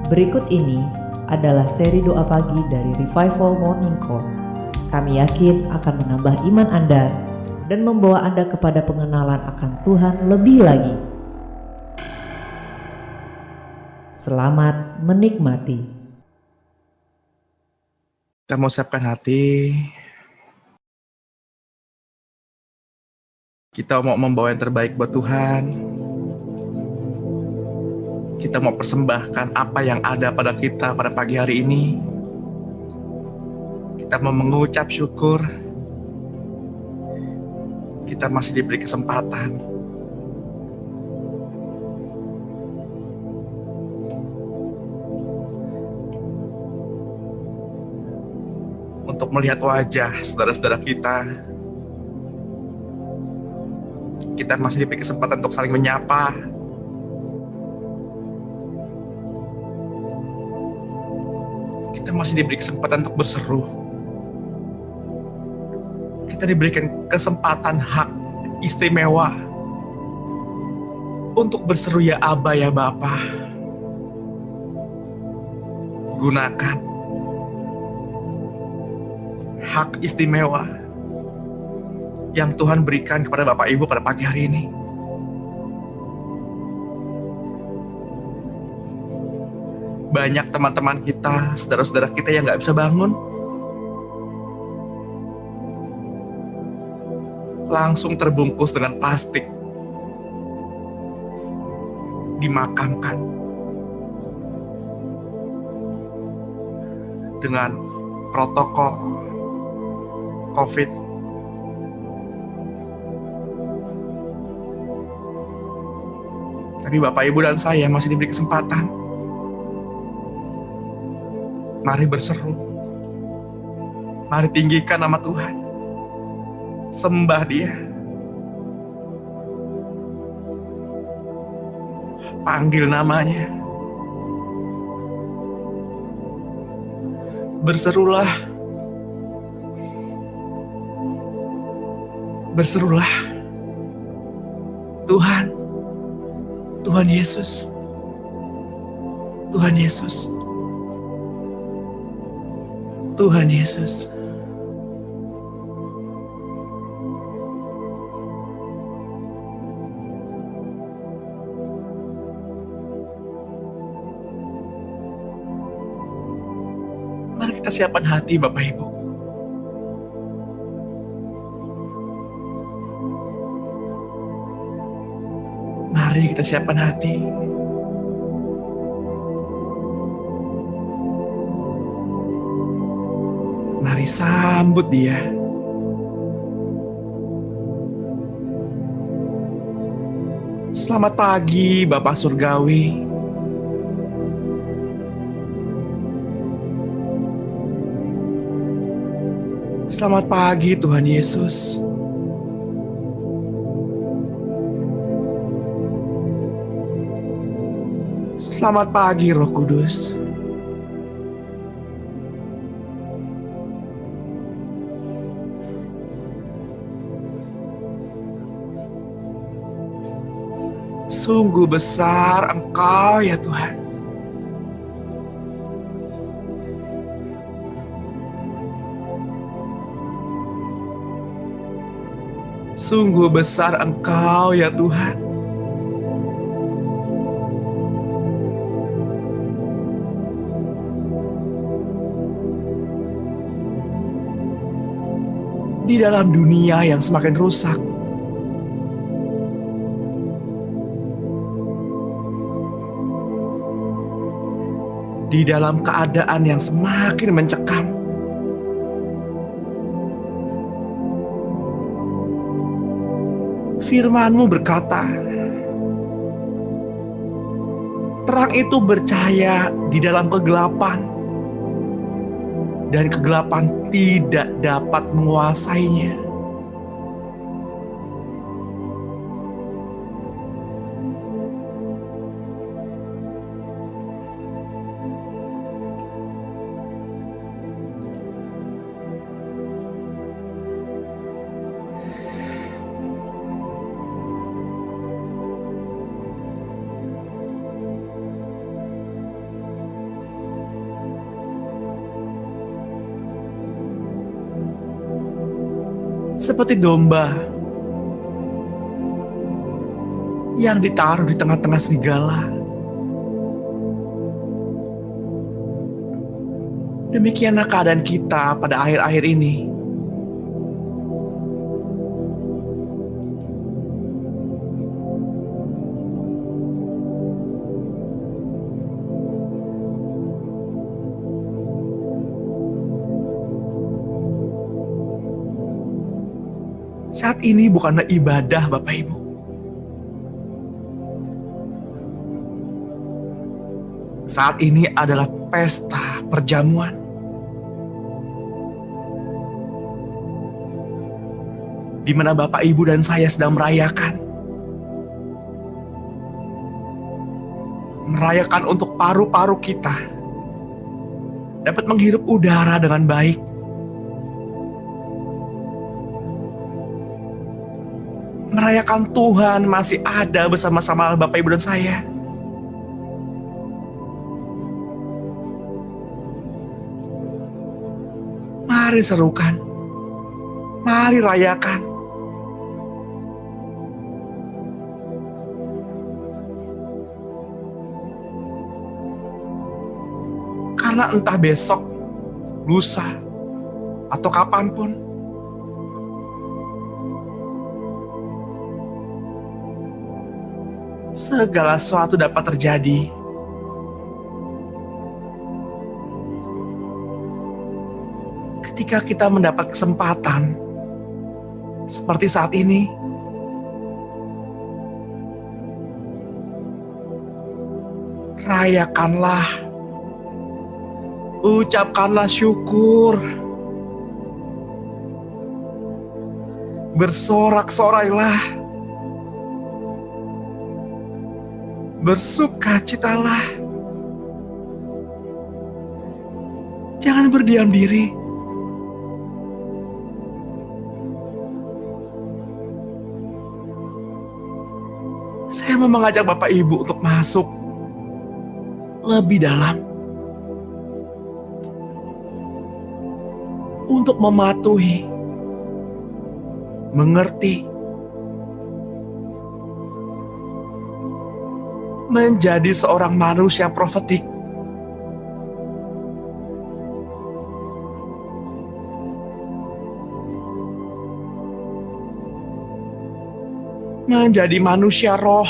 Berikut ini adalah seri doa pagi dari Revival Morning Call. Kami yakin akan menambah iman Anda dan membawa Anda kepada pengenalan akan Tuhan lebih lagi. Selamat menikmati. Kita mau siapkan hati. Kita mau membawa yang terbaik buat Tuhan. Kita mau persembahkan apa yang ada pada kita pada pagi hari ini. Kita mau mengucap syukur. Kita masih diberi kesempatan untuk melihat wajah saudara-saudara kita. Kita masih diberi kesempatan untuk saling menyapa. Kita masih diberi kesempatan untuk berseru. Kita diberikan kesempatan hak istimewa untuk berseru ya Aba ya Bapa. Gunakan hak istimewa yang Tuhan berikan kepada Bapak Ibu pada pagi hari ini. Banyak teman-teman kita, saudara-saudara kita yang gak bisa bangun, langsung terbungkus dengan plastik, dimakamkan dengan protokol COVID. Tapi Bapak, Ibu, dan saya masih diberi kesempatan. Mari berseru. Mari tinggikan nama Tuhan. Sembah Dia. Panggil namanya. Berserulah. Berserulah. Tuhan. Tuhan Yesus. Tuhan Yesus. Tuhan Yesus. Mari kita siapkan hati Bapak Ibu. Mari kita siapkan hati. Mari sambut Dia. Selamat pagi Bapak Surgawi. Selamat pagi Tuhan Yesus. Selamat pagi Roh Kudus. Sungguh besar Engkau ya Tuhan. Sungguh besar Engkau ya Tuhan. Di dalam dunia yang semakin rusak, di dalam keadaan yang semakin mencekam, firman-Mu berkata, terang itu bercahaya di dalam kegelapan, dan kegelapan tidak dapat menguasainya. seperti domba yang ditaruh di tengah-tengah serigala. Demikianlah keadaan kita pada akhir-akhir ini. Saat ini bukanlah ibadah, Bapak Ibu. Saat ini adalah pesta perjamuan. Di mana Bapak, Ibu, dan saya sedang merayakan untuk paru-paru kita dapat menghirup udara dengan baik. Merayakan Tuhan masih ada bersama-sama Bapak, Ibu, dan saya. Mari serukan, mari rayakan. Karena entah besok, lusa, atau kapanpun, segala sesuatu dapat terjadi. Ketika kita mendapat kesempatan seperti saat ini, rayakanlah, ucapkanlah syukur, bersorak-sorailah, bersukacitalah. Jangan berdiam diri. Saya mau mengajak Bapak Ibu untuk masuk lebih dalam, untuk mematuhi, mengerti, menjadi seorang manusia profetik. Menjadi manusia roh.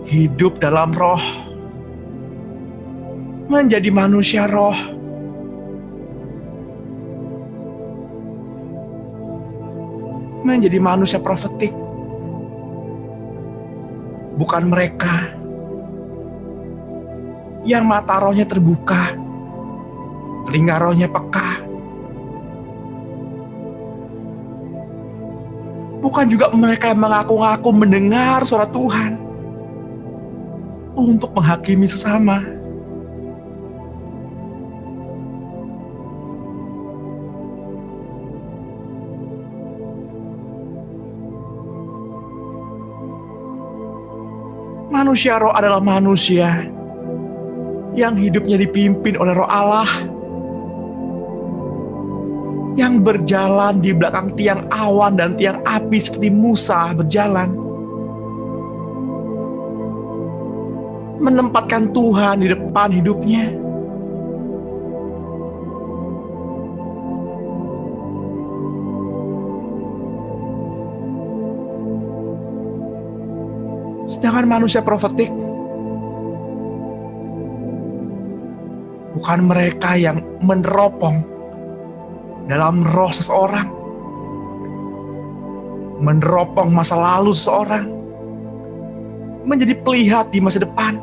Hidup dalam roh. Menjadi manusia roh. Menjadi manusia profetik. Bukan mereka yang mata rohnya terbuka, telinga rohnya peka. Bukan juga mereka yang mengaku-ngaku mendengar suara Tuhan untuk menghakimi sesama. Manusia roh adalah manusia yang hidupnya dipimpin oleh Roh Allah, yang berjalan di belakang tiang awan dan tiang api seperti Musa berjalan, menempatkan Tuhan di depan hidupnya. Sedangkan manusia profetik bukan mereka yang meneropong dalam roh seseorang, meneropong masa lalu seseorang, menjadi pelihat di masa depan.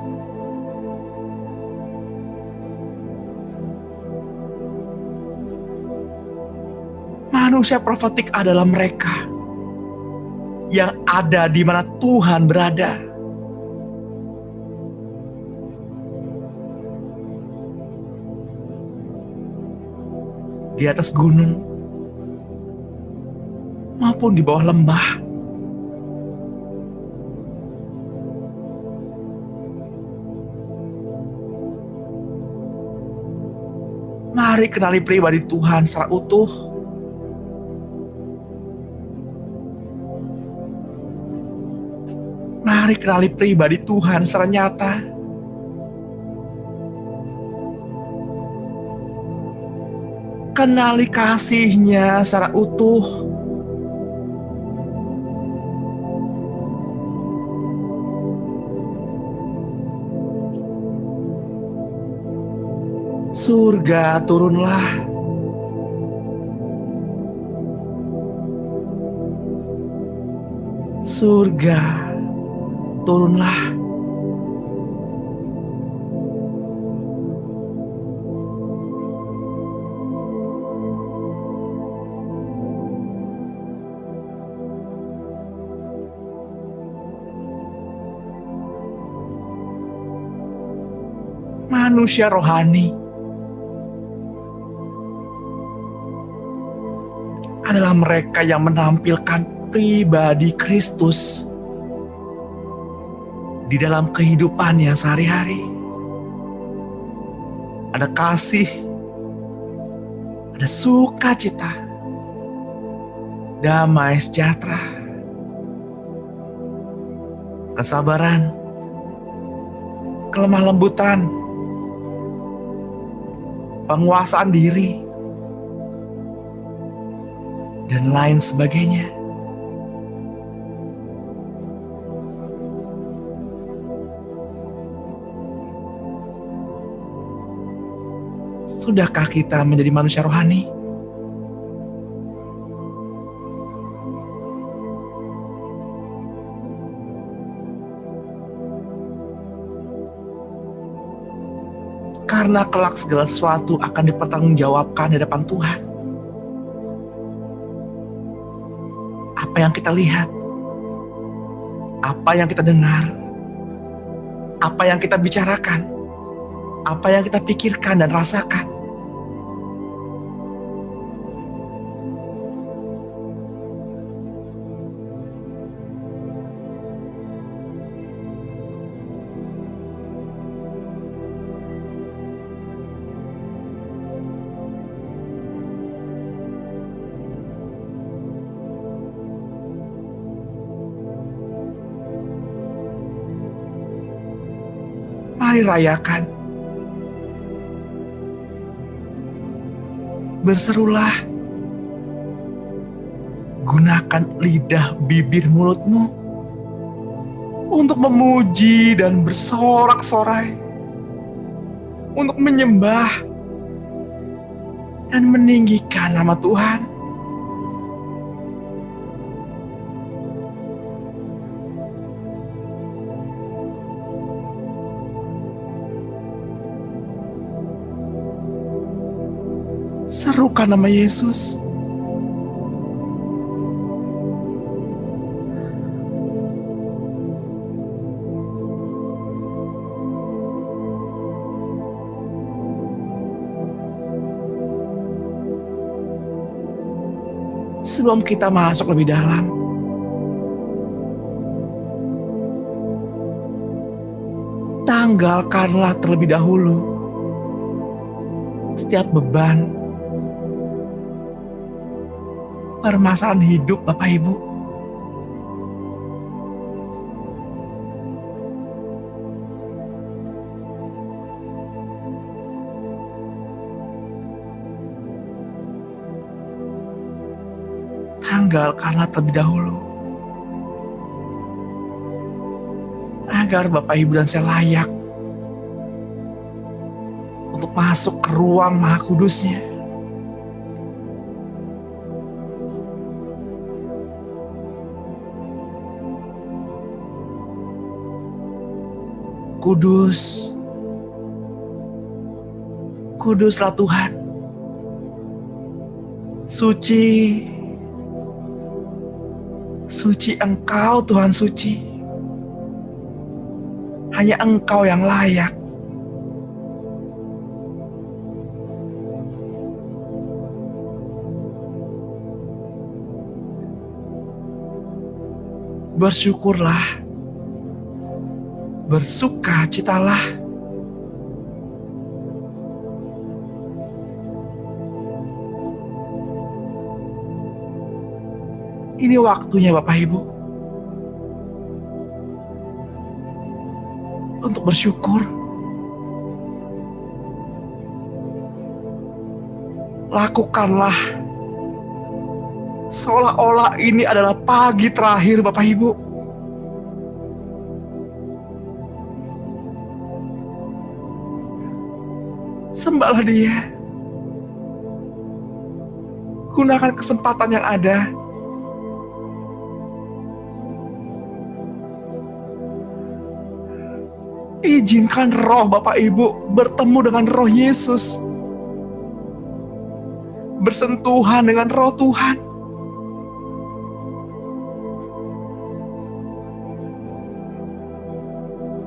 Manusia profetik adalah mereka yang ada di mana Tuhan berada. di atas gunung, maupun di bawah lembah. Mari kenali pribadi Tuhan secara utuh. Mari kenali pribadi Tuhan secara nyata. Kenali kasih-Nya secara utuh. Surga turunlah. Surga turunlah. Manusia rohani adalah mereka yang menampilkan pribadi Kristus di dalam kehidupannya sehari-hari. Ada kasih, ada sukacita, damai sejahtera, kesabaran, kelemah lembutan, penguasaan diri, dan lain sebagainya. Sudahkah kita menjadi manusia rohani? Karena kelak segala sesuatu akan dipertanggungjawabkan di depan Tuhan. Apa yang kita lihat, apa yang kita dengar, apa yang kita bicarakan, apa yang kita pikirkan dan rasakan, mari rayakan. Berserulah. Gunakan lidah bibir mulutmu untuk memuji dan bersorak-sorai, untuk menyembah dan meninggikan nama Tuhan. Serukan nama Yesus. Sebelum kita masuk lebih dalam, tanggalkanlah terlebih dahulu setiap beban, permasalahan hidup Bapak Ibu. Tanggalkanlah terlebih dahulu, agar Bapak Ibu dan saya layak untuk masuk ke ruang Maha Kudus-Nya. Kudus, kuduslah Tuhan. Suci, suci Engkau Tuhan suci. Hanya Engkau yang layak. bersyukurlah, bersukacitalah. Ini waktunya Bapak Ibu untuk bersyukur. Lakukanlah seolah-olah ini adalah pagi terakhir Bapak Ibu. Sembahlah Dia. Gunakan kesempatan yang ada. Izinkan roh Bapak Ibu bertemu dengan roh Yesus. Bersentuhan dengan roh Tuhan.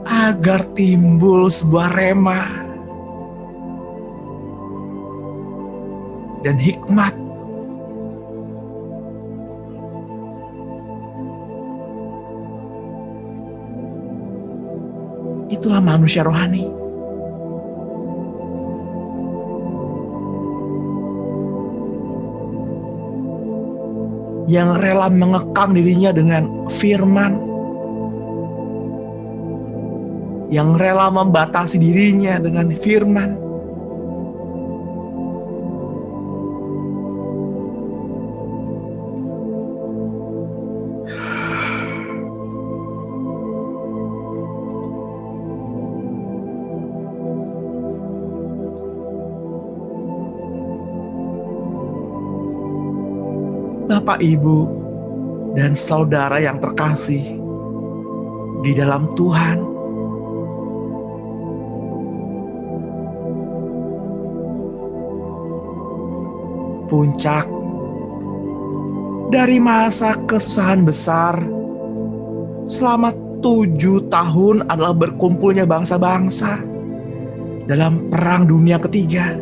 Agar timbul sebuah rema dan hikmat. Itulah manusia rohani. Yang rela mengekang dirinya dengan firman. Yang rela membatasi dirinya dengan firman. Bapak, Ibu, dan saudara yang terkasih di dalam Tuhan, puncak dari masa kesusahan besar selama 7 tahun adalah berkumpulnya bangsa-bangsa dalam Perang Dunia Ketiga,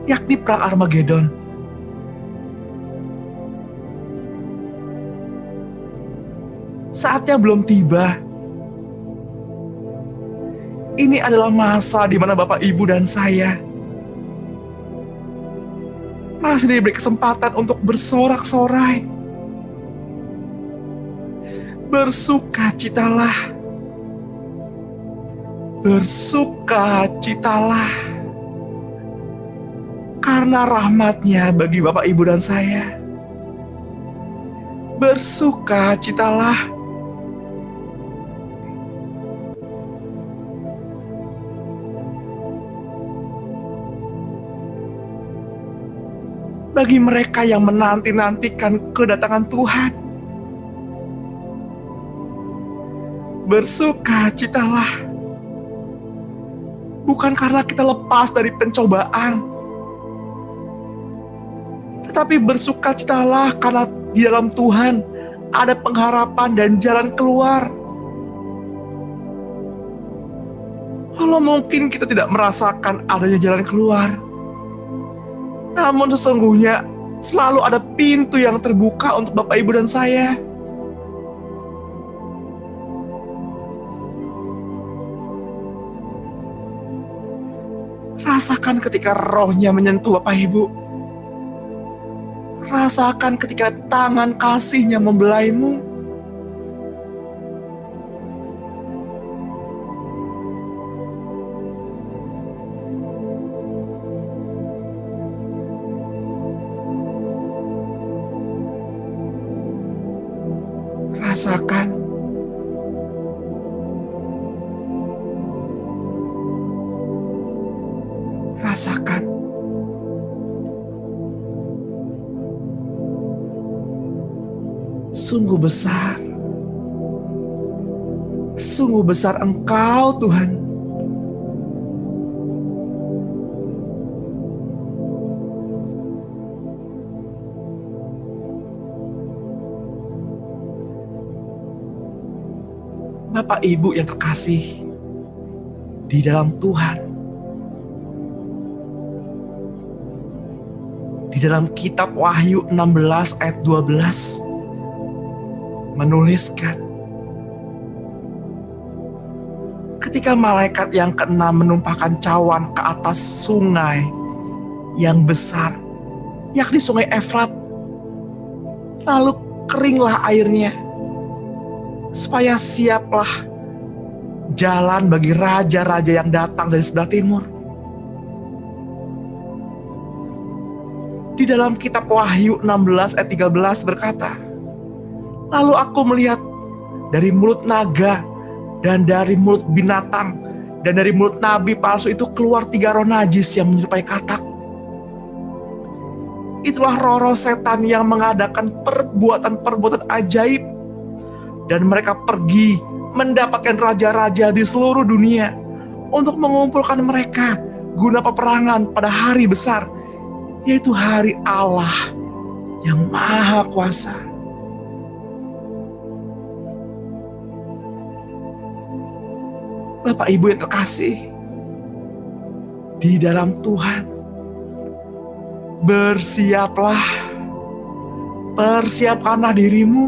yakni Perang Armageddon. Saatnya belum tiba. Ini adalah masa di mana Bapak, Ibu, dan saya masih diberi kesempatan untuk bersorak-sorai. Bersukacitalah. Bersukacitalah. Karena rahmat-Nya bagi Bapak, Ibu, dan saya. Bersukacitalah. Bagi mereka yang menanti-nantikan kedatangan Tuhan, bersukacitalah. Bukan karena kita lepas dari pencobaan, tetapi bersukacitalah karena di dalam Tuhan ada pengharapan dan jalan keluar. Walau mungkin kita tidak merasakan adanya jalan keluar, namun sesungguhnya selalu ada pintu yang terbuka untuk Bapak, Ibu, dan saya. Rasakan ketika rohnya menyentuh Bapak, Ibu. Rasakan ketika tangan kasih-Nya membelaimu. Rasakan. Rasakan. Sungguh besar. Sungguh besar Engkau, Tuhan. Bapak, Ibu yang terkasih di dalam Tuhan, di dalam kitab Wahyu 16 ayat 12, menuliskan. Ketika malaikat yang keenam menumpahkan cawan ke atas sungai yang besar, yakni sungai Efrat, lalu keringlah airnya, supaya siaplah jalan bagi raja-raja yang datang dari sebelah timur. Di dalam kitab Wahyu 16 ayat 13 berkata, lalu aku melihat dari mulut naga dan dari mulut binatang dan dari mulut nabi palsu itu keluar 3 roh najis yang menyerupai katak. Itulah roh-roh setan yang mengadakan perbuatan-perbuatan ajaib, dan mereka pergi mendapatkan raja-raja di seluruh dunia untuk mengumpulkan mereka guna peperangan pada hari besar, yaitu hari Allah yang Maha Kuasa. Bapak Ibu yang terkasih di dalam Tuhan, persiapkanlah dirimu,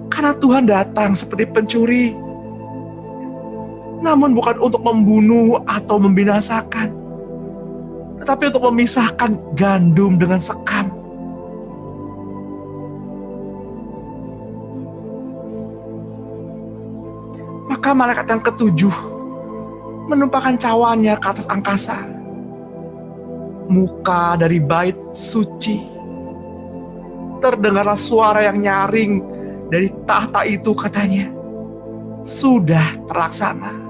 karena Tuhan datang seperti pencuri, namun bukan untuk membunuh atau membinasakan, tetapi untuk memisahkan gandum dengan sekam. Maka malaikat yang ketujuh menumpahkan cawannya ke atas angkasa. Muka dari bait suci. Terdengarlah suara yang nyaring dari tahta itu, katanya, sudah terlaksana.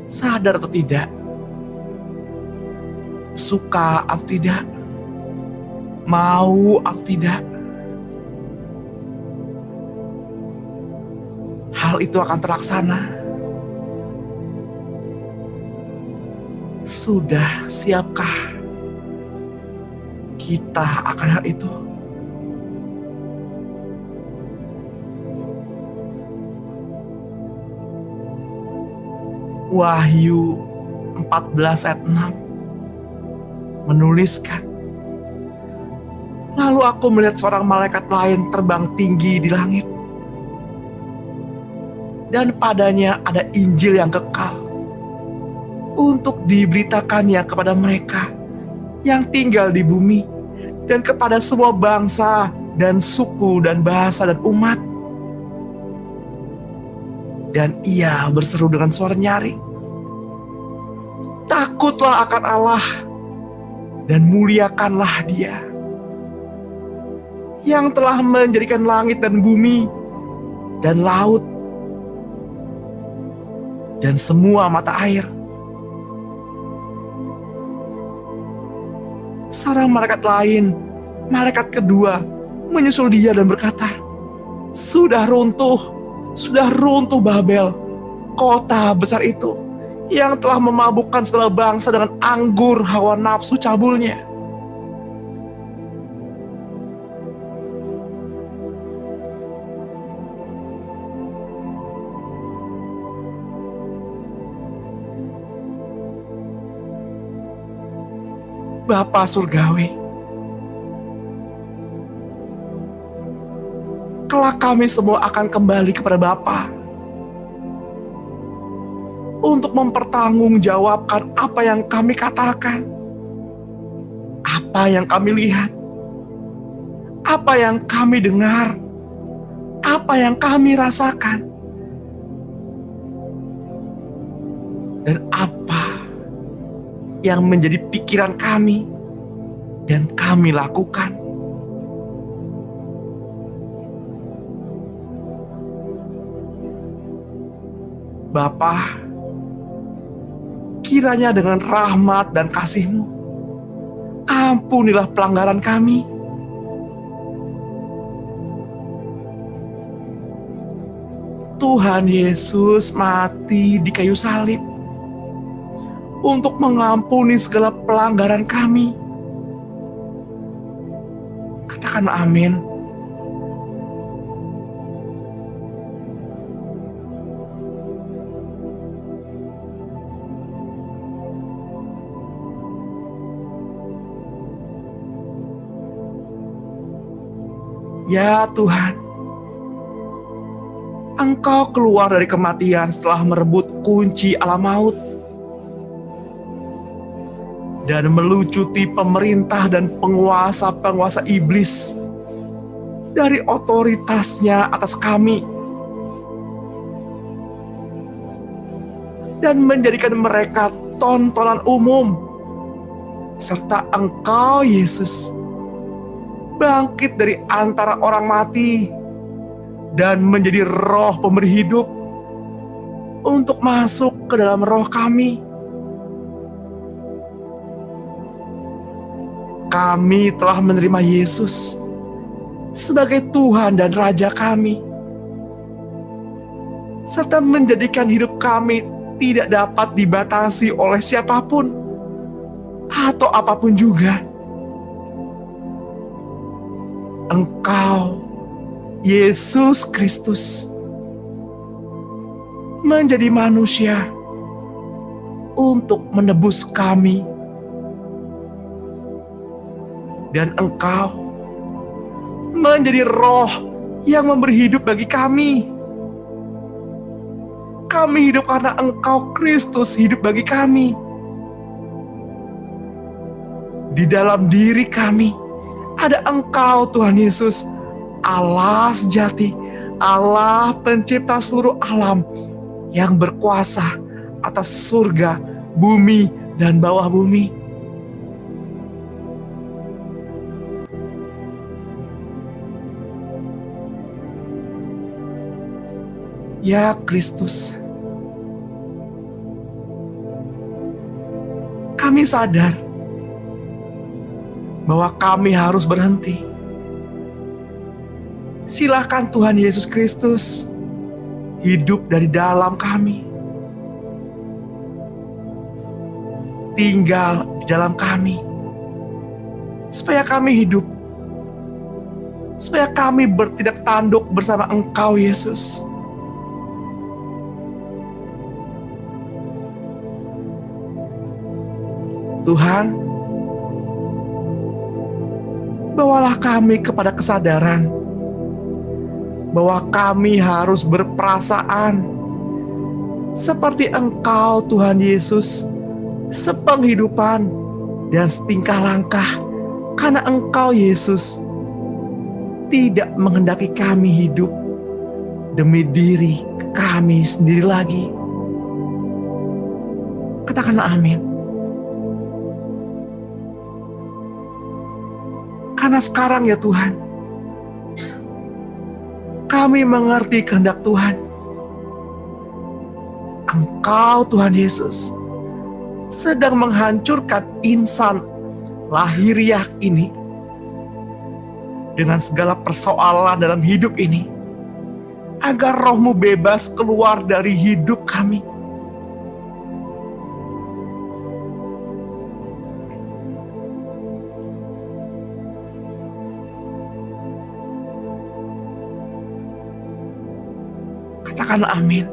Sadar atau tidak, suka atau tidak, mau atau tidak, hal itu akan terlaksana. Sudah siapkah kita akan hal itu? Wahyu 14 ayat 6 menuliskan, lalu aku melihat seorang malaikat lain terbang tinggi di langit, dan padanya ada Injil yang kekal untuk diberitakannya kepada mereka yang tinggal di bumi, dan kepada semua bangsa dan suku dan bahasa dan umat. Dan ia berseru dengan suara nyaring, takutlah akan Allah dan muliakanlah Dia yang telah menjadikan langit dan bumi dan laut dan semua mata air. Seorang malaikat lain, malaikat kedua, menyusul dia dan berkata, sudah runtuh Babel, kota besar itu, yang telah memabukkan segala bangsa dengan anggur hawa nafsu cabulnya. Bapa Surgawi, kelak kami semua akan kembali kepada Bapa untuk mempertanggungjawabkan apa yang kami katakan, apa yang kami lihat, apa yang kami dengar, apa yang kami rasakan, dan apa yang menjadi pikiran kami dan kami lakukan. Bapa, kiranya dengan rahmat dan kasih-Mu, ampunilah pelanggaran kami. Tuhan Yesus mati di kayu salib untuk mengampuni segala pelanggaran kami. Katakan amin. Ya Tuhan, Engkau keluar dari kematian setelah merebut kunci alam maut dan melucuti pemerintah dan penguasa-penguasa iblis dari otoritasnya atas kami dan menjadikan mereka tontonan umum, serta Engkau Yesus bangkit dari antara orang mati dan menjadi roh pemberi hidup untuk masuk ke dalam roh kami. Kami telah menerima Yesus sebagai Tuhan dan Raja kami, serta menjadikan hidup kami tidak dapat dibatasi oleh siapapun atau apapun juga. Engkau, Yesus Kristus, menjadi manusia untuk menebus kami. Dan Engkau menjadi roh yang memberi hidup bagi kami. Kami hidup karena Engkau Kristus hidup bagi kami. Di dalam diri kami ada Engkau Tuhan Yesus, Allah sejati, Allah pencipta seluruh alam yang berkuasa atas surga, bumi, dan bawah bumi. Ya Kristus, kami sadar bahwa kami harus berhenti. Silakan Tuhan Yesus Kristus hidup dari dalam kami, tinggal di dalam kami, supaya kami hidup, supaya kami bertindak tanduk bersama Engkau Yesus. Tuhan, bawalah kami kepada kesadaran bahwa kami harus berperasaan seperti Engkau Tuhan Yesus, sepenghidupan dan setingkah langkah, karena Engkau Yesus tidak menghendaki kami hidup demi diri kami sendiri lagi. Katakanlah amin. Karena sekarang ya Tuhan, kami mengerti kehendak Tuhan. Engkau Tuhan Yesus sedang menghancurkan insan lahiriah ini dengan segala persoalan dalam hidup ini, agar roh-Mu bebas keluar dari hidup kami. Katakan amin.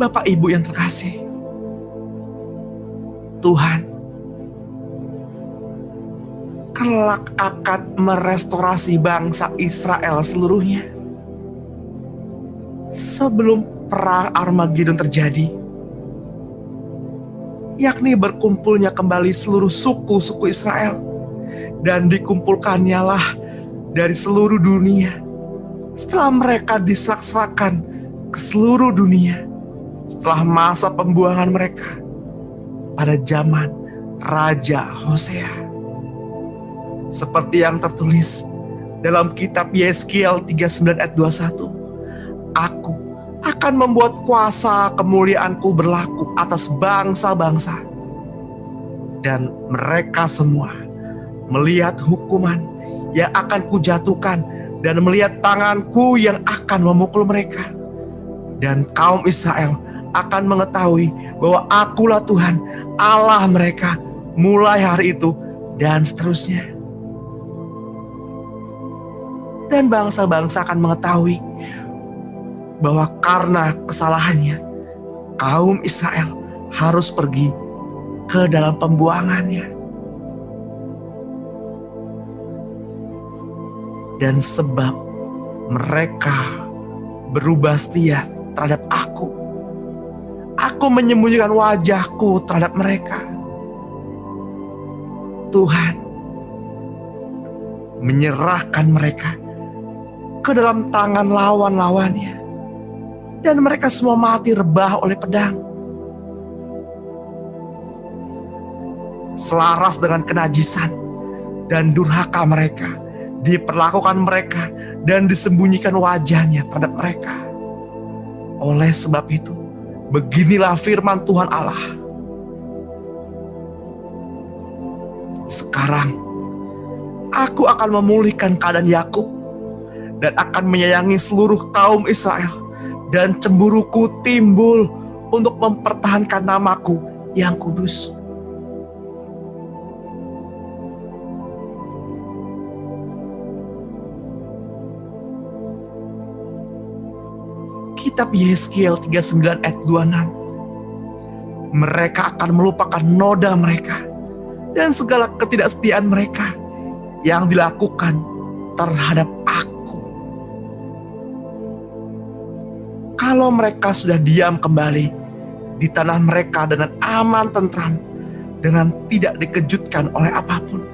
Bapak Ibu yang terkasih, Tuhan kelak akan merestorasi bangsa Israel seluruhnya. Sebelum perang Armageddon terjadi, yakni berkumpulnya kembali seluruh suku-suku Israel, dan dikumpulkannya lah dari seluruh dunia setelah mereka diserak-serakan ke seluruh dunia setelah masa pembuangan mereka pada zaman Raja Hosea. Seperti yang tertulis dalam kitab Yeskiel 39 ayat 21, Aku akan membuat kuasa kemuliaanku berlaku atas bangsa-bangsa, dan mereka semua melihat hukuman yang akan kujatuhkan dan melihat tanganku yang akan memukul mereka. Dan kaum Israel akan mengetahui bahwa Akulah Tuhan Allah mereka mulai hari itu dan seterusnya. Dan bangsa-bangsa akan mengetahui bahwa karena kesalahannya, kaum Israel harus pergi ke dalam pembuangannya. Dan sebab mereka berubah setia terhadap Aku menyembunyikan wajah-Ku terhadap mereka. Tuhan menyerahkan mereka ke dalam tangan lawan-lawannya, dan mereka semua mati rebah oleh pedang. Selaras dengan kenajisan dan durhaka mereka, diperlakukan mereka dan disembunyikan wajahnya terhadap mereka. Oleh sebab itu, beginilah firman Tuhan Allah. Sekarang, Aku akan memulihkan keadaan Yakub dan akan menyayangi seluruh kaum Israel, dan cemburuku timbul untuk mempertahankan namaku yang kudus. Kitab Yeskiel 39 ayat 26. Mereka akan melupakan noda mereka dan segala ketidaksetiaan mereka yang dilakukan terhadap Aku. Kalau mereka sudah diam kembali di tanah mereka dengan aman tentram, dengan tidak dikejutkan oleh apapun,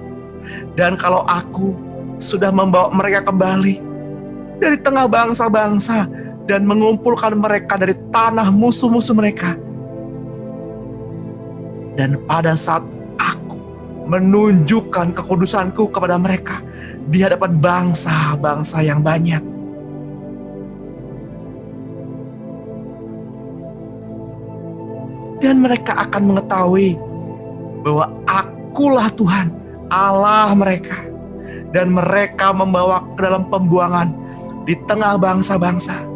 dan kalau Aku sudah membawa mereka kembali dari tengah bangsa-bangsa dan mengumpulkan mereka dari tanah musuh-musuh mereka, dan pada saat Aku menunjukkan kekudusan-Ku kepada mereka di hadapan bangsa-bangsa yang banyak, dan mereka akan mengetahui bahwa Akulah Tuhan Allah mereka, dan mereka membawa ke dalam pembuangan di tengah bangsa-bangsa,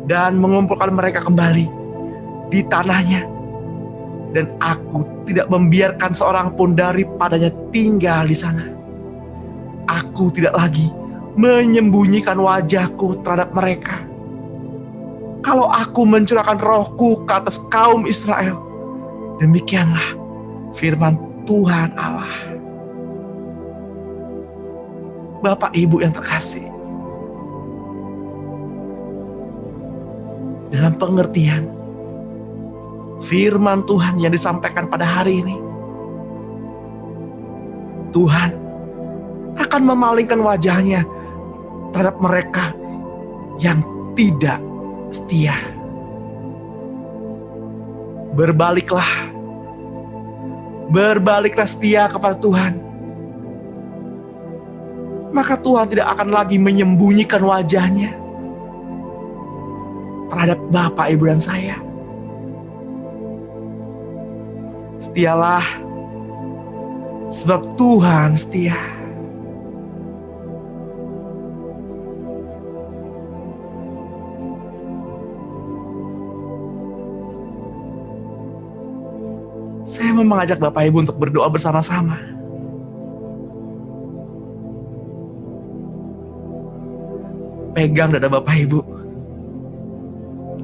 dan mengumpulkan mereka kembali di tanahnya, dan Aku tidak membiarkan seorang pun daripadanya tinggal di sana. Aku tidak lagi menyembunyikan wajah-Ku terhadap mereka. Kalau Aku mencurahkan Roh-Ku ke atas kaum Israel, demikianlah firman Tuhan Allah. Bapak Ibu yang terkasih, dalam pengertian firman Tuhan yang disampaikan pada hari ini, Tuhan akan memalingkan wajahnya terhadap mereka yang tidak setia. Berbaliklah setia kepada Tuhan, maka Tuhan tidak akan lagi menyembunyikan wajahnya terhadap Bapak, Ibu, dan saya. Setialah, sebab Tuhan setia. Saya mau mengajak Bapak Ibu untuk berdoa bersama-sama. Pegang dada Bapak Ibu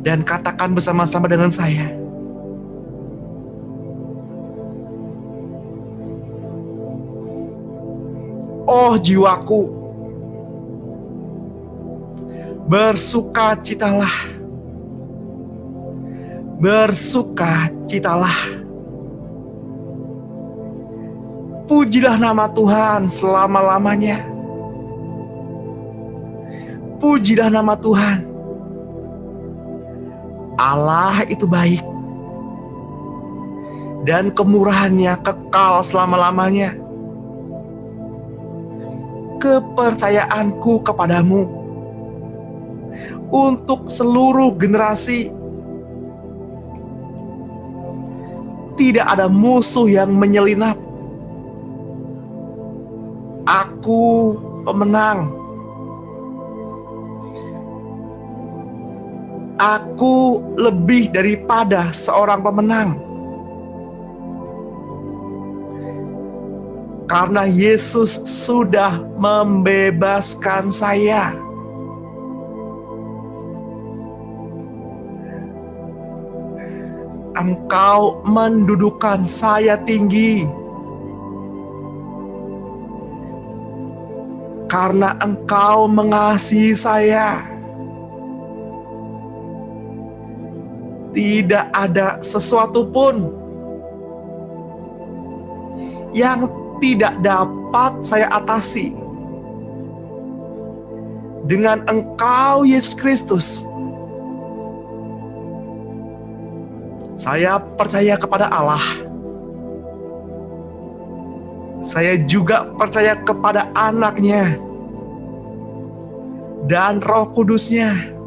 dan katakan bersama-sama dengan saya, oh jiwaku, bersukacitalah, bersukacitalah. Pujilah nama Tuhan selama-lamanya. Pujilah nama Tuhan. Allah itu baik, dan kemurahannya kekal selama-lamanya. Kepercayaanku kepadamu untuk seluruh generasi. Tidak ada musuh yang menyelinap. Aku pemenang. Aku lebih daripada seorang pemenang. Karena Yesus sudah membebaskan saya. Engkau mendudukan saya tinggi. Karena Engkau mengasihi saya. Tidak ada sesuatu pun yang tidak dapat saya atasi. Dengan Engkau, Yesus Kristus, saya percaya kepada Allah. Saya juga percaya kepada Anak-Nya dan Roh Kudus-Nya.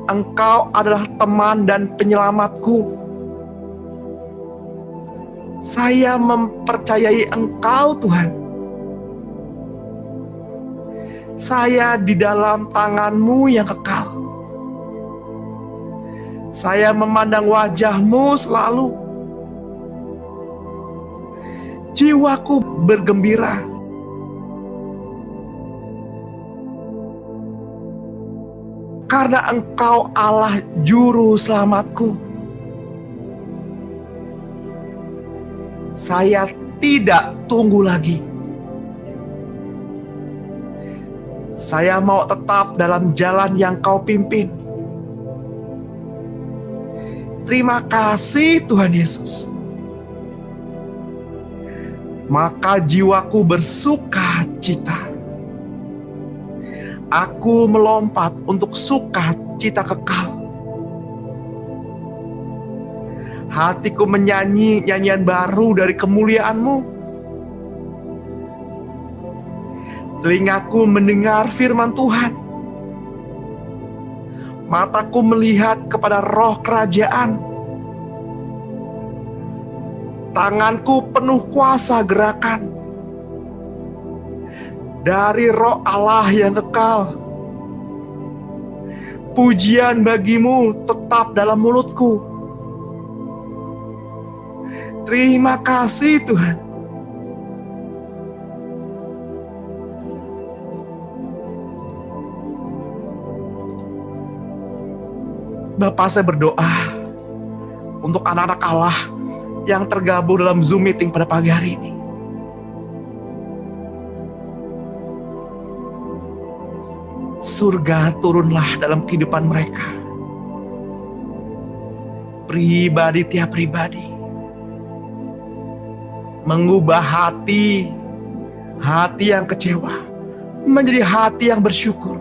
Engkau adalah teman dan penyelamatku. Saya mempercayai Engkau, Tuhan. Saya di dalam tangan-Mu yang kekal. Saya memandang wajah-Mu selalu. Jiwaku bergembira. Karena Engkau Allah Juru Selamatku. Saya tidak tunggu lagi. Saya mau tetap dalam jalan yang Kau pimpin. Terima kasih Tuhan Yesus. Maka jiwaku bersuka cita. Aku melompat untuk sukacita kekal. Hatiku menyanyi nyanyian baru dari kemuliaan-Mu. Telingaku mendengar firman Tuhan. Mataku melihat kepada roh kerajaan. Tanganku penuh kuasa gerakan dari Roh Allah yang kekal. Pujian bagi-Mu tetap dalam mulutku. Terima kasih Tuhan. Bapa, saya berdoa untuk anak-anak Allah yang tergabung dalam Zoom meeting pada pagi hari ini. Surga turunlah dalam kehidupan mereka. Pribadi tiap pribadi. Mengubah hati yang kecewa menjadi hati yang bersyukur.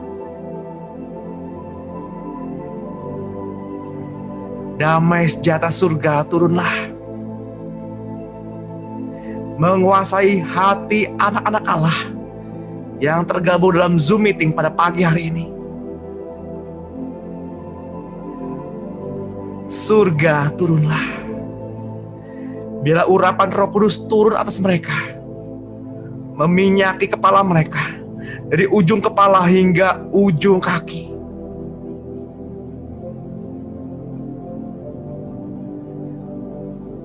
Damai sejahtera surga turunlah. Menguasai hati anak-anak Allah yang tergabung dalam Zoom meeting pada pagi hari ini. Surga turunlah. Bila urapan Roh Kudus turun atas mereka, meminyaki kepala mereka, dari ujung kepala hingga ujung kaki.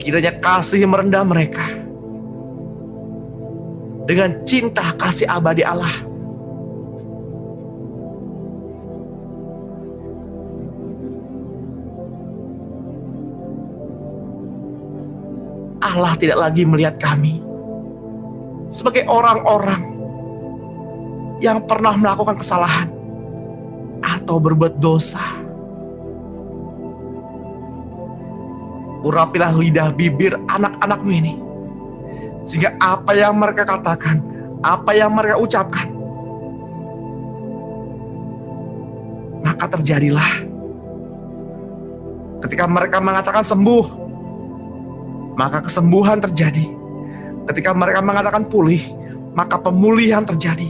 Kiranya kasih merendam mereka dengan cinta kasih abadi Allah. Allah tidak lagi melihat kami sebagai orang-orang yang pernah melakukan kesalahan atau berbuat dosa. Urapilah lidah bibir anak-anak-Mu ini, sehingga apa yang mereka katakan, apa yang mereka ucapkan, maka terjadilah. Ketika mereka mengatakan sembuh, maka kesembuhan terjadi. Ketika mereka mengatakan pulih, maka pemulihan terjadi.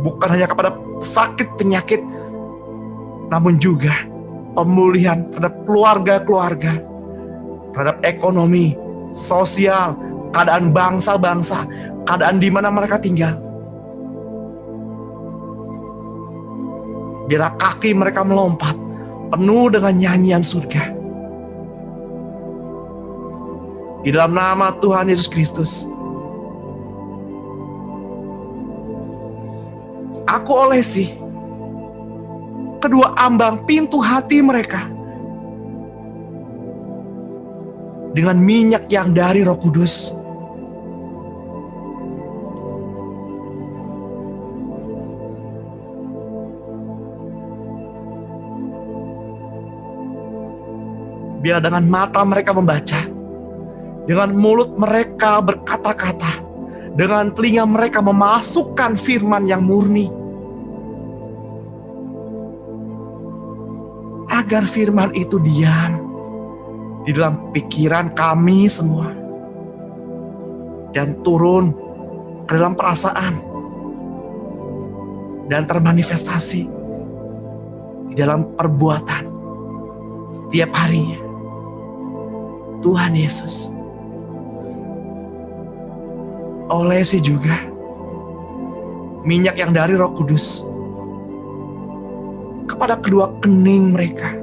Bukan hanya kepada sakit penyakit, namun juga pemulihan terhadap keluarga-keluarga, terhadap ekonomi, sosial, keadaan bangsa-bangsa, keadaan di mana mereka tinggal. Biarlah kaki mereka melompat penuh dengan nyanyian surga. Di dalam nama Tuhan Yesus Kristus, aku olesi kedua ambang pintu hati mereka dengan minyak yang dari Roh Kudus. Biar dengan mata mereka membaca, dengan mulut mereka berkata-kata, dengan telinga mereka memasukkan firman yang murni, agar firman itu diam di dalam pikiran kami semua dan turun ke dalam perasaan dan termanifestasi di dalam perbuatan setiap harinya. Tuhan Yesus, olesi juga minyak yang dari Roh Kudus kepada kedua kening mereka,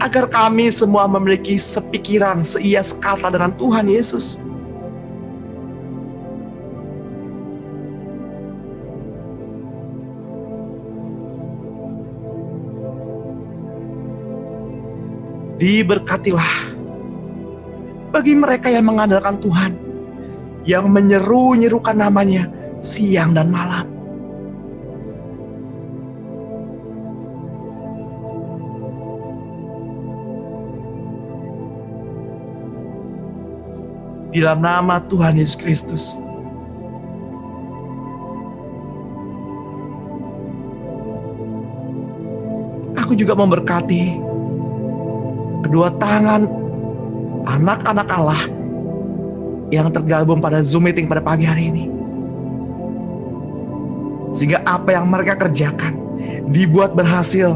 agar kami semua memiliki sepikiran, seia sekata dengan Tuhan Yesus. Diberkatilah bagi mereka yang mengandalkan Tuhan, yang menyeru-nyerukan namanya siang dan malam. Di dalam nama Tuhan Yesus Kristus, aku juga memberkati kedua tangan anak-anak Allah yang tergabung pada Zoom meeting pada pagi hari ini. Sehingga apa yang mereka kerjakan dibuat berhasil,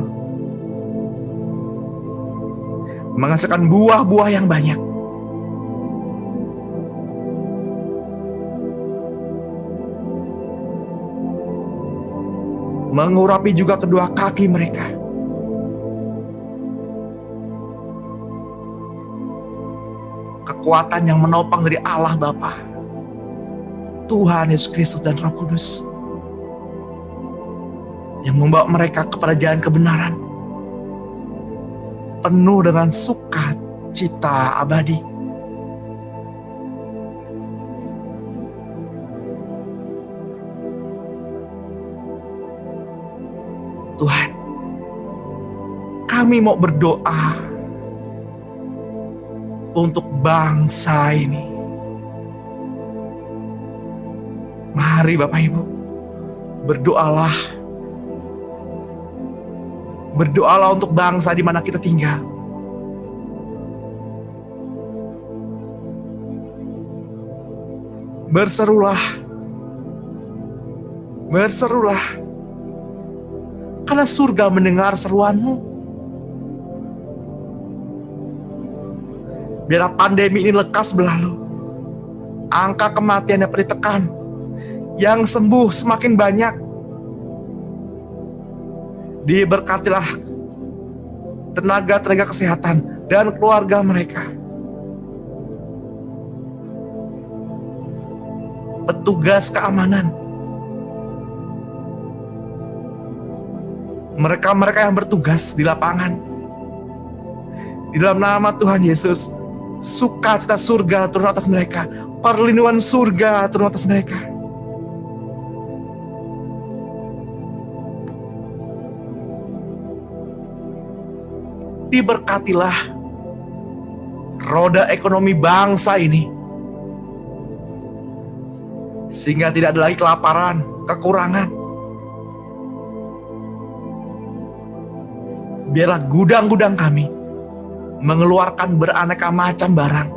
menghasilkan buah-buah yang banyak. Mengurapi juga kedua kaki mereka. Kekuatan yang menopang dari Allah Bapa, Tuhan Yesus Kristus dan Roh Kudus, yang membawa mereka kepada jalan kebenaran, penuh dengan sukacita abadi. Tuhan, kami mau berdoa untuk bangsa ini. Mari Bapak Ibu, berdoalah. Berdoalah untuk bangsa di mana kita tinggal. Berserulah. Berserulah. Karena surga mendengar seruanmu. Biarlah pandemi ini lekas berlalu. Angka kematian dapat ditekan. Yang sembuh semakin banyak. Diberkatilah tenaga-tenaga kesehatan dan keluarga mereka. Petugas keamanan. Mereka-mereka yang bertugas di lapangan. Di dalam nama Tuhan Yesus, sukacita surga turun atas mereka, perlindungan surga turun atas mereka. Diberkatilah roda ekonomi bangsa ini, sehingga tidak ada lagi kelaparan, kekurangan. Biarlah gudang-gudang kami mengeluarkan beraneka macam barang.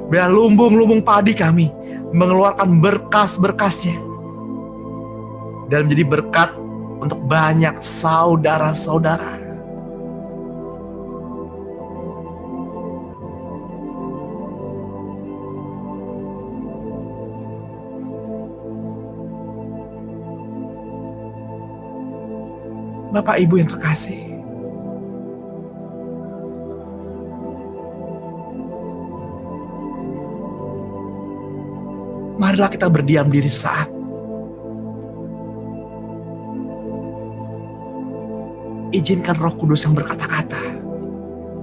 Biar lumbung-lumbung padi kami mengeluarkan berkas-berkasnya dan menjadi berkat untuk banyak saudara-saudara. Bapak Ibu yang terkasih, marilah kita berdiam diri sesaat. Izinkan Roh Kudus yang berkata-kata,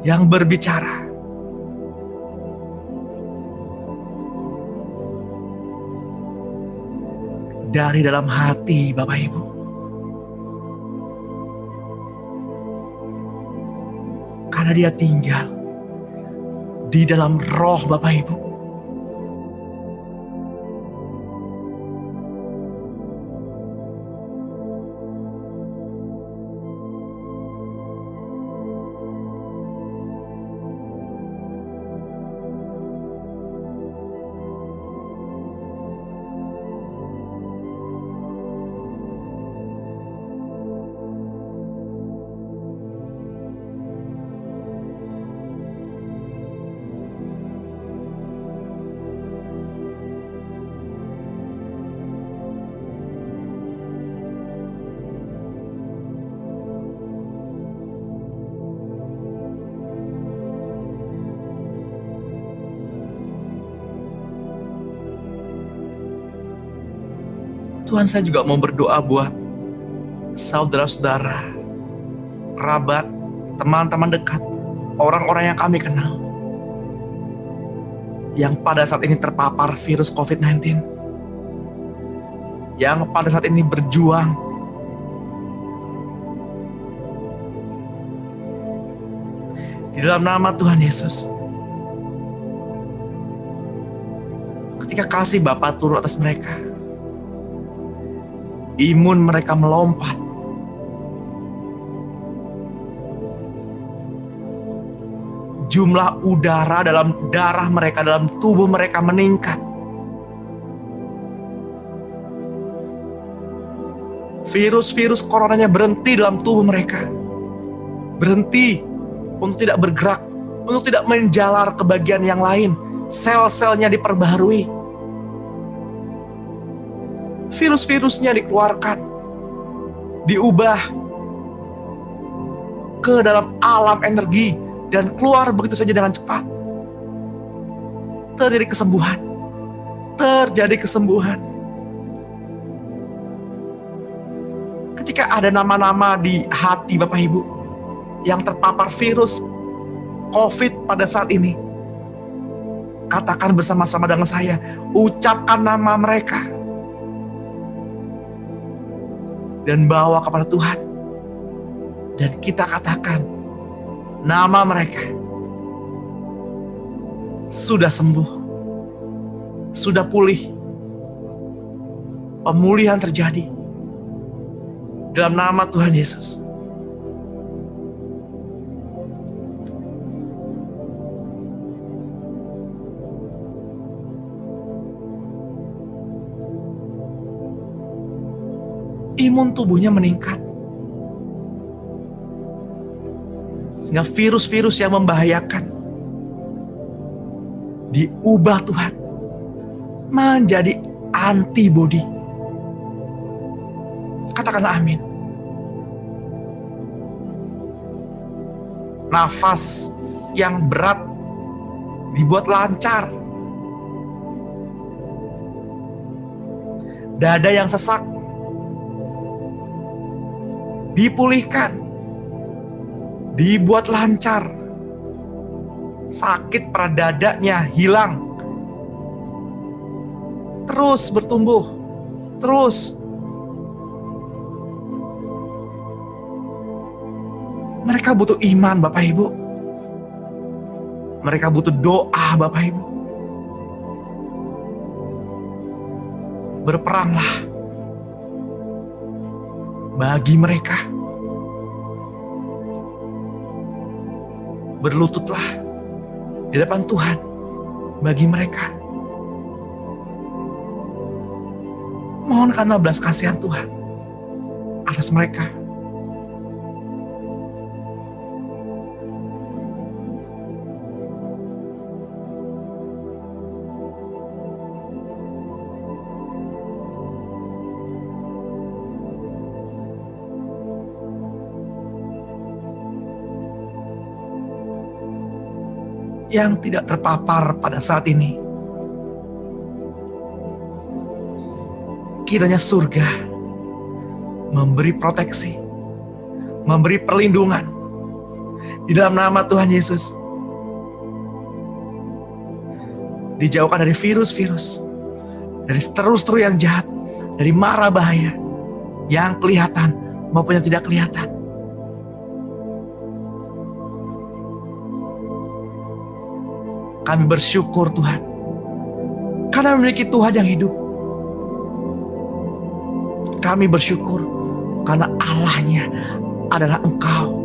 yang berbicara. Dari dalam hati Bapak Ibu. Karena dia tinggal di dalam roh Bapak Ibu. Tuhan, saya juga mau berdoa buat saudara-saudara, kerabat, teman-teman dekat, orang-orang yang kami kenal, yang pada saat ini terpapar virus COVID-19, yang pada saat ini berjuang di dalam nama Tuhan Yesus. Ketika kasih Bapa turun atas mereka, imun mereka melompat. Jumlah udara dalam darah mereka, dalam tubuh mereka meningkat. Virus-virus coronanya berhenti dalam tubuh mereka. Berhenti untuk tidak bergerak, untuk tidak menjalar ke bagian yang lain. Sel-selnya diperbaharui. Virus-virusnya dikeluarkan, diubah ke dalam alam energi, dan keluar begitu saja dengan cepat. Terjadi kesembuhan. Terjadi kesembuhan. Ketika ada nama-nama di hati Bapak Ibu yang terpapar virus COVID pada saat ini, katakan bersama-sama dengan saya, ucapkan nama mereka. Dan bawa kepada Tuhan. Dan kita katakan, nama mereka sudah sembuh, sudah pulih, pemulihan terjadi dalam nama Tuhan Yesus. Imun tubuhnya meningkat, sehingga virus-virus yang membahayakan diubah Tuhan menjadi antibodi. Katakanlah amin. Nafas yang berat dibuat lancar. Dada yang sesak dipulihkan, dibuat lancar. Sakit pada dadanya hilang, terus bertumbuh, terus. Mereka butuh iman Bapak Ibu. Mereka butuh doa Bapak Ibu. Berperanglah bagi mereka. Berlututlah di depan Tuhan bagi mereka. Mohonkanlah belas kasihan Tuhan atas mereka. yang tidak terpapar pada saat ini. Kiranya surga memberi proteksi, memberi perlindungan di dalam nama Tuhan Yesus. Dijauhkan dari virus-virus, dari seteru-seteru yang jahat, dari mara bahaya yang kelihatan maupun yang tidak kelihatan. Kami bersyukur Tuhan, karena memiliki Tuhan yang hidup. Kami bersyukur karena Allahnya adalah Engkau.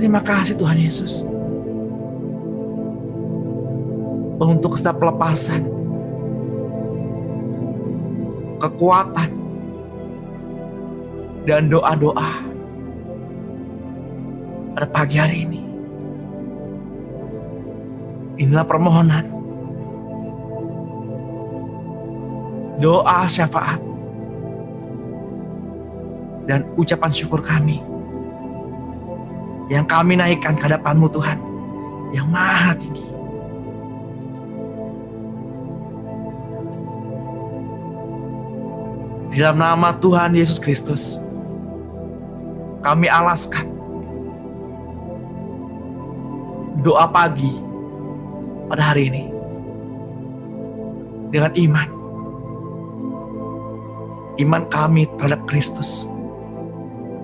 Terima kasih Tuhan Yesus untuk setiap pelepasan, kekuatan, dan doa-doa pada pagi hari ini. Inilah permohonan, doa syafaat, dan ucapan syukur kami yang kami naikkan ke hadapan-Mu Tuhan yang maha tinggi. Di dalam nama Tuhan Yesus Kristus, kami alaskan doa pagi pada hari ini dengan iman. Iman kami terhadap Kristus.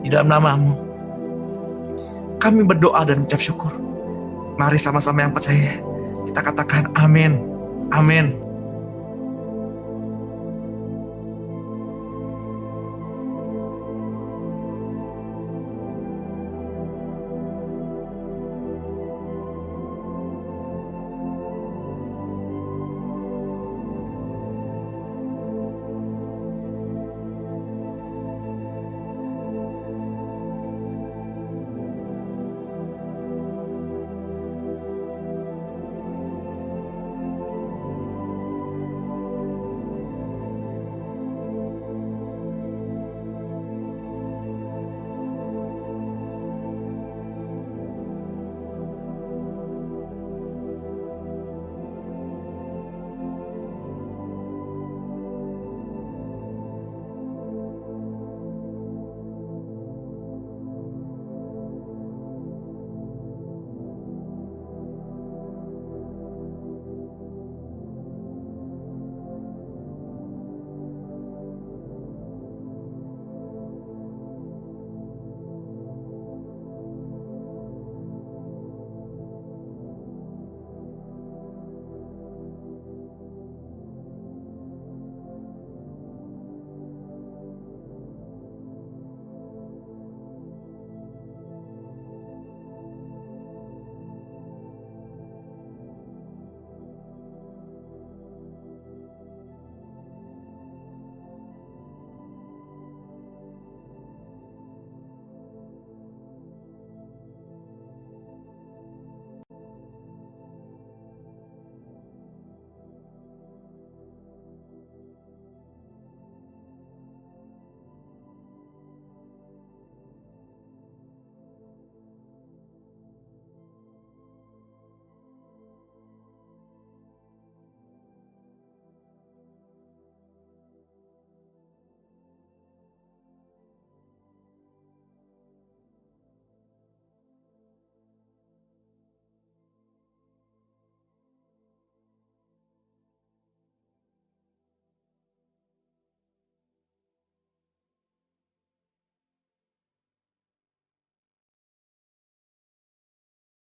Di dalam nama-Mu kami berdoa dan mengucap syukur. Mari sama-sama yang percaya kita katakan amin. Amin.